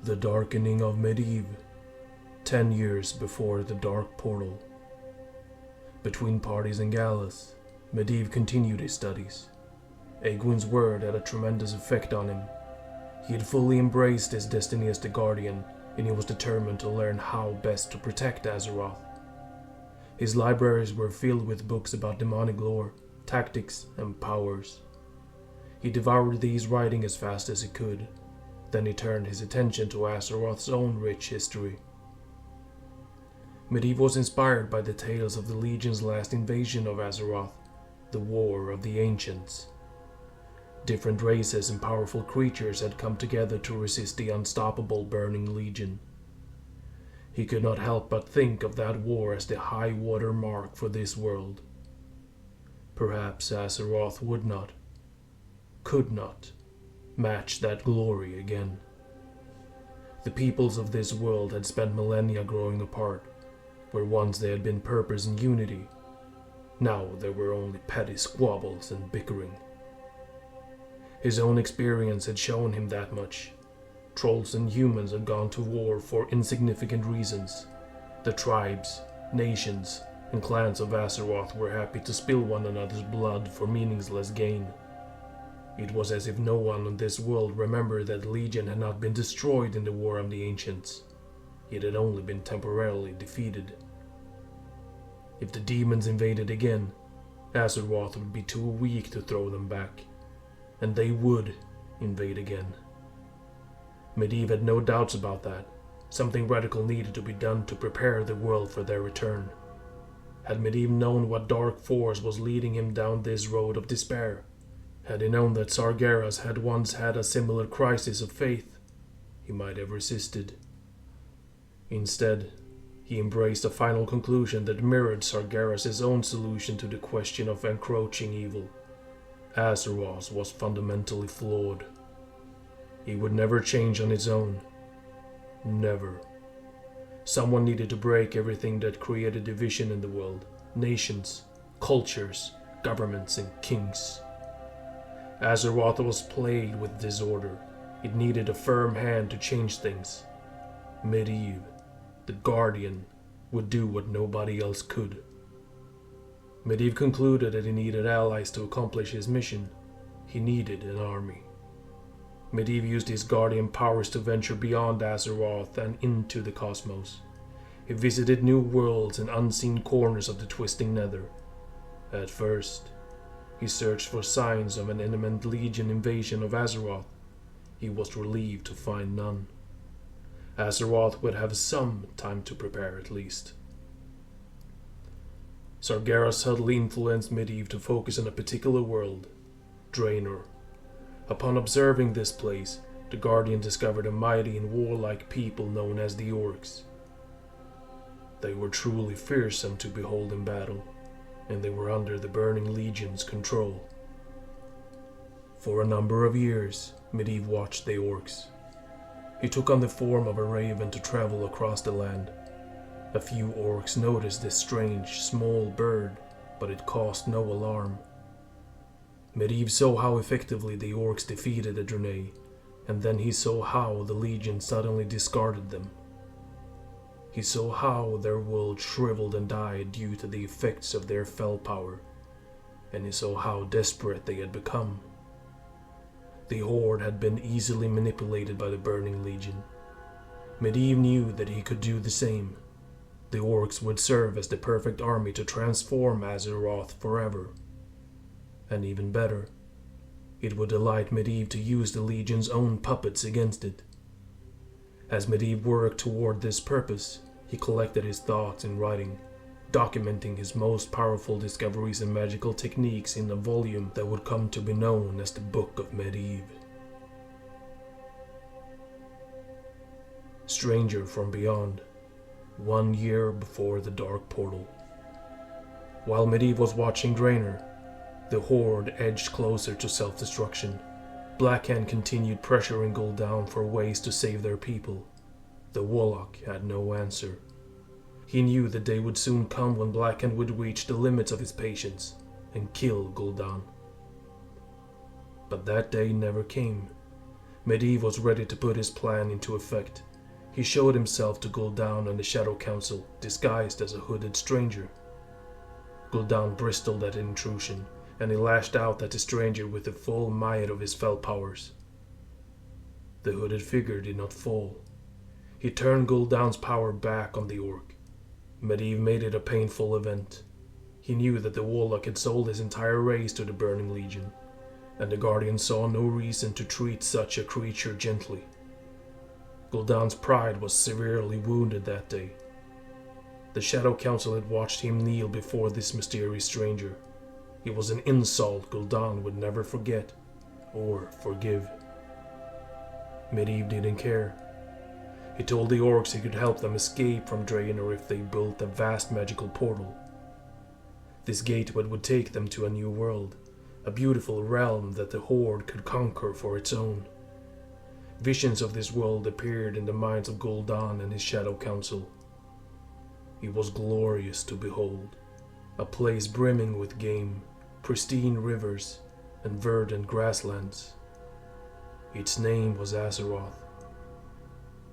The Darkening of Medivh, 10 years before the Dark Portal. Between parties in Gallus, Medivh continued his studies. Egwin's word had a tremendous effect on him. He had fully embraced his destiny as the Guardian, and he was determined to learn how best to protect Azeroth. His libraries were filled with books about demonic lore, tactics, and powers. He devoured these writings as fast as he could. Then he turned his attention to Azeroth's own rich history. Medivh was inspired by the tales of the Legion's last invasion of Azeroth, the War of the Ancients. Different races and powerful creatures had come together to resist the unstoppable Burning Legion. He could not help but think of that war as the high water mark for this world. Perhaps Azeroth would not, could not, match that glory again. The peoples of this world had spent millennia growing apart, where once they had been purpose and unity. Now there were only petty squabbles and bickering. His own experience had shown him that much. Trolls and humans had gone to war for insignificant reasons. The tribes, nations, and clans of Azeroth were happy to spill one another's blood for meaningless gain. It was as if no one on this world remembered that the Legion had not been destroyed in the War of the Ancients. It had only been temporarily defeated. If the demons invaded again, Azeroth would be too weak to throw them back, and they would invade again. Medivh had no doubts about that. Something radical needed to be done to prepare the world for their return. Had Medivh known what dark force was leading him down this road of despair? Had he known that Sargeras had once had a similar crisis of faith, he might have resisted. Instead, he embraced a final conclusion that mirrored Sargeras' own solution to the question of encroaching evil. Azeroth was fundamentally flawed. He would never change on his own. Never. Someone needed to break everything that created division in the world. Nations, cultures, governments, and kings. Azeroth was plagued with disorder. It needed a firm hand to change things. Medivh, the Guardian, would do what nobody else could. Medivh concluded that he needed allies to accomplish his mission. He needed an army. Medivh used his Guardian powers to venture beyond Azeroth and into the cosmos. He visited new worlds and unseen corners of the twisting nether. At first, he searched for signs of an imminent Legion invasion of Azeroth. He was relieved to find none. Azeroth would have some time to prepare at least. Sargeras subtly influenced Medivh to focus on a particular world, Draenor. Upon observing this place, the Guardian discovered a mighty and warlike people known as the Orcs. They were truly fearsome to behold in battle, and they were under the Burning Legion's control. For a number of years, Medivh watched the Orcs. He took on the form of a raven to travel across the land. A few Orcs noticed this strange, small bird, but it caused no alarm. Medivh saw how effectively the Orcs defeated the Draenei, and then he saw how the Legion suddenly discarded them. He saw how their world shriveled and died due to the effects of their fell power, and he saw how desperate they had become. The Horde had been easily manipulated by the Burning Legion. Medivh knew that he could do the same. The Orcs would serve as the perfect army to transform Azeroth forever. And even better, it would delight Medivh to use the Legion's own puppets against it. As Medivh worked toward this purpose, he collected his thoughts in writing, documenting his most powerful discoveries and magical techniques in a volume that would come to be known as the Book of Medivh. Stranger from Beyond, 1 year before the Dark Portal. While Medivh was watching Draenor, the Horde edged closer to self-destruction. Blackhand continued pressuring Gul'dan for ways to save their people. The Warlock had no answer. He knew the day would soon come when Blackhand would reach the limits of his patience and kill Gul'dan. But that day never came. Medivh was ready to put his plan into effect. He showed himself to Gul'dan and the Shadow Council, disguised as a hooded stranger. Gul'dan bristled at intrusion, and he lashed out at the stranger with the full might of his fell powers. The hooded figure did not fall. He turned Gul'dan's power back on the orc. Medivh made it a painful event. He knew that the warlock had sold his entire race to the Burning Legion, and the Guardian saw no reason to treat such a creature gently. Gul'dan's pride was severely wounded that day. The Shadow Council had watched him kneel before this mysterious stranger. It was an insult Gul'dan would never forget or forgive. Medivh didn't care. He told the orcs he could help them escape from Draenor if they built a vast magical portal. This gateway would take them to a new world, a beautiful realm that the Horde could conquer for its own. Visions of this world appeared in the minds of Gul'dan and his Shadow Council. It was glorious to behold, a place brimming with game, pristine rivers, and verdant grasslands. Its name was Azeroth.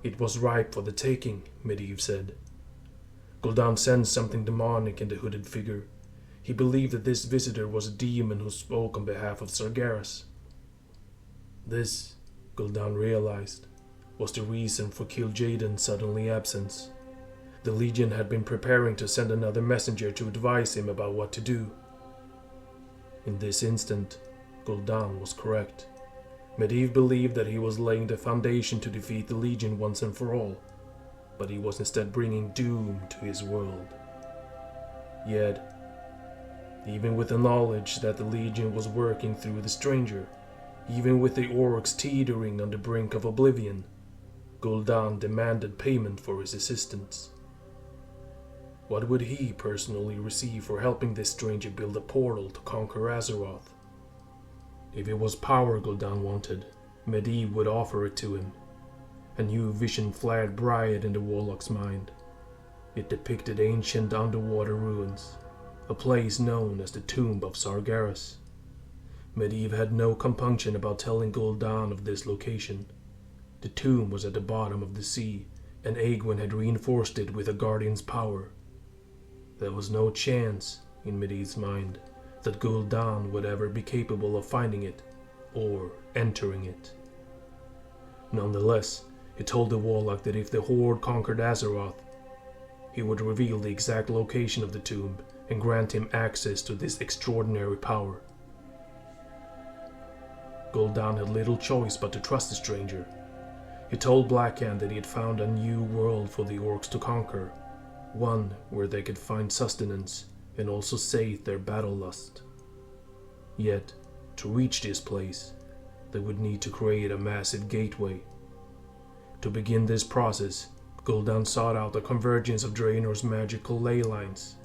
It was ripe for the taking, Medivh said. Gul'dan sensed something demonic in the hooded figure. He believed that this visitor was a demon who spoke on behalf of Sargeras. This, Gul'dan realized, was the reason for Kil'jaeden's suddenly absence. The Legion had been preparing to send another messenger to advise him about what to do. In this instant, Gul'dan was correct. Medivh believed that he was laying the foundation to defeat the Legion once and for all, but he was instead bringing doom to his world. Yet, even with the knowledge that the Legion was working through the stranger, even with the orcs teetering on the brink of oblivion, Gul'dan demanded payment for his assistance. What would he personally receive for helping this stranger build a portal to conquer Azeroth? If it was power Gul'dan wanted, Medivh would offer it to him. A new vision flared bright in the warlock's mind. It depicted ancient underwater ruins, a place known as the Tomb of Sargeras. Medivh had no compunction about telling Gul'dan of this location. The tomb was at the bottom of the sea, and Egwene had reinforced it with a Guardian's power. There was no chance, in Medivh's mind, that Gul'dan would ever be capable of finding it, or entering it. Nonetheless, he told the warlock that if the Horde conquered Azeroth, he would reveal the exact location of the tomb and grant him access to this extraordinary power. Gul'dan had little choice but to trust the stranger. He told Blackhand that he had found a new world for the orcs to conquer, one where they could find sustenance and also sate their battle lust. Yet, to reach this place, they would need to create a massive gateway. To begin this process, Gul'dan sought out the convergence of Draenor's magical ley lines.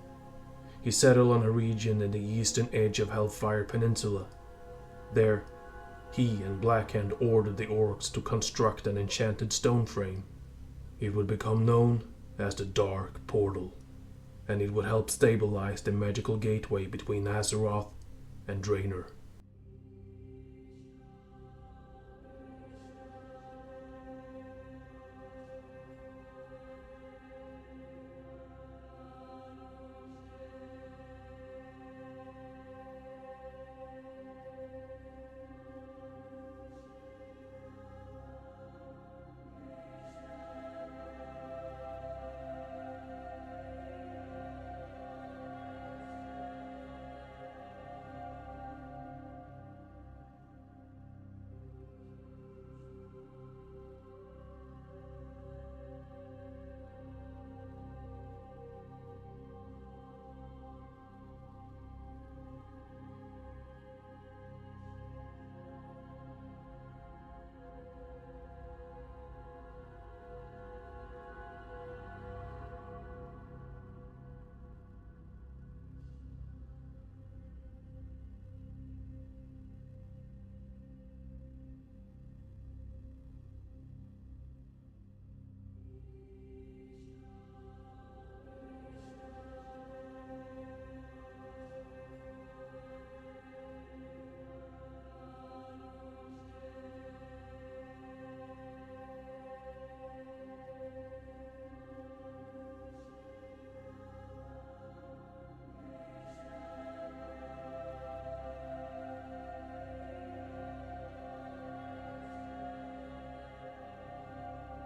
He settled on a region in the eastern edge of Hellfire Peninsula. There, he and Blackhand ordered the orcs to construct an enchanted stone frame. It would become known as the Dark Portal, and it would help stabilize the magical gateway between Azeroth and Draenor.